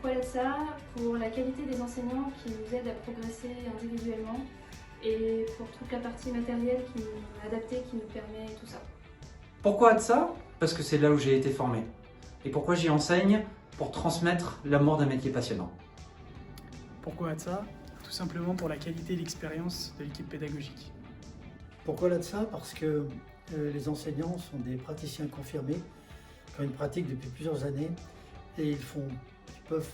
Pourquoi l'ATSA? Pour la qualité des enseignants qui nous aident à progresser individuellement et pour toute la partie matérielle qui nous adaptée, qui nous permet tout ça. Pourquoi ATSA? Parce que c'est là où j'ai été formé. Et pourquoi j'y enseigne? Pour transmettre l'amour d'un métier passionnant. Pourquoi ATSA? Tout simplement pour la qualité et l'expérience de l'équipe pédagogique. Pourquoi l'ATSA? Parce que les enseignants sont des praticiens confirmés, qui ont une pratique depuis plusieurs années et ils peuvent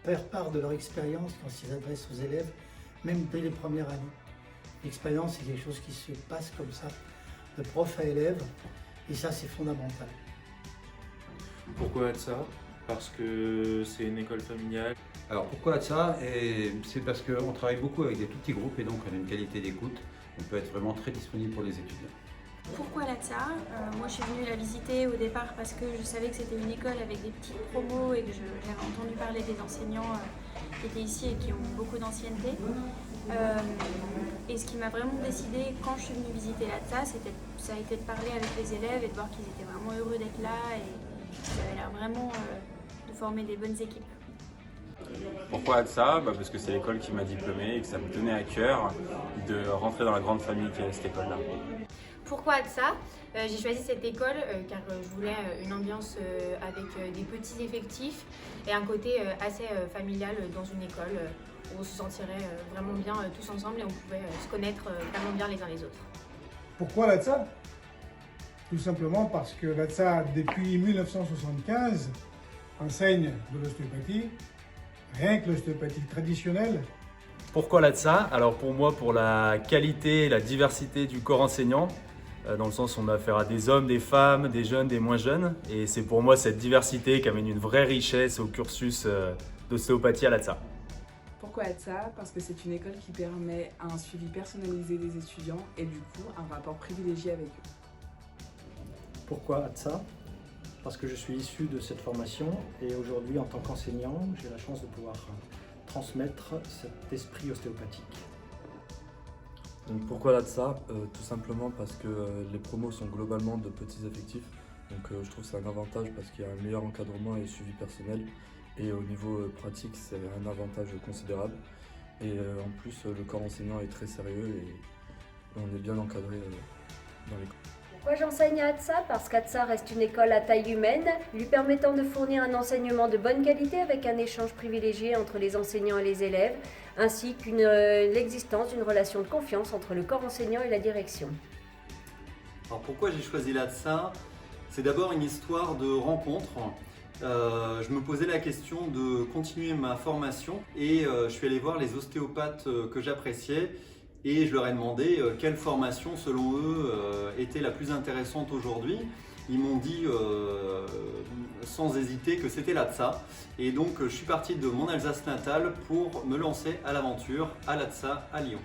faire part de leur expérience quand ils s'adressent aux élèves, même dès les premières années. L'expérience, c'est quelque chose qui se passe comme ça, de prof à élève, et ça, c'est fondamental. Pourquoi ATSA? Parce que c'est une école familiale. Alors pourquoi ATSA? C'est parce qu'on travaille beaucoup avec des tout petits groupes et donc on a une qualité d'écoute. On peut être vraiment très disponible pour les étudiants. Pourquoi l'ATSA? Moi je suis venue la visiter au départ parce que je savais que c'était une école avec des petites promos et que j'avais entendu parler des enseignants qui étaient ici et qui ont beaucoup d'ancienneté. Et ce qui m'a vraiment décidé quand je suis venue visiter l'ATSA, ça a été de parler avec les élèves et de voir qu'ils étaient vraiment heureux d'être là et qu'ils avaient l'air vraiment de former des bonnes équipes. Pourquoi ATSA? Parce que c'est l'école qui m'a diplômé et que ça me tenait à cœur de rentrer dans la grande famille qui est cette école-là. Pourquoi ATSA? J'ai choisi cette école car je voulais une ambiance avec des petits effectifs et un côté assez familial dans une école où on se sentirait vraiment bien tous ensemble et on pouvait se connaître vraiment bien les uns les autres. Pourquoi l'ATSA? Tout simplement parce que l'ATSA, depuis 1975, enseigne de l'ostéopathie, rien que l'ostéopathie traditionnelle. Pourquoi l'ATSA? Alors pour moi, pour la qualité et la diversité du corps enseignant, dans le sens où on a affaire à des hommes, des femmes, des jeunes, des moins jeunes. Et c'est pour moi cette diversité qui amène une vraie richesse au cursus d'ostéopathie à l'ATSA. Pourquoi ATSA? Parce que c'est une école qui permet un suivi personnalisé des étudiants et du coup un rapport privilégié avec eux. Pourquoi ATSA? Parce que je suis issu de cette formation et aujourd'hui, en tant qu'enseignant, j'ai la chance de pouvoir transmettre cet esprit ostéopathique. Donc pourquoi l'ATSA? Tout simplement parce que les promos sont globalement de petits effectifs. Donc je trouve que c'est un avantage parce qu'il y a un meilleur encadrement et suivi personnel. Et au niveau pratique, c'est un avantage considérable. Et en plus, le corps enseignant est très sérieux et on est bien encadré dans l'école. Pourquoi j'enseigne à ATSA? Parce qu'ATSA reste une école à taille humaine, lui permettant de fournir un enseignement de bonne qualité avec un échange privilégié entre les enseignants et les élèves, ainsi que l'existence d'une relation de confiance entre le corps enseignant et la direction. Alors pourquoi j'ai choisi l'ATSA? C'est d'abord une histoire de rencontre. Je me posais la question de continuer ma formation et je suis allé voir les ostéopathes que j'appréciais. Et je leur ai demandé quelle formation, selon eux, était la plus intéressante aujourd'hui. Ils m'ont dit sans hésiter que c'était l'ATSA. Et donc je suis parti de mon Alsace natale pour me lancer à l'aventure à l'ATSA à Lyon.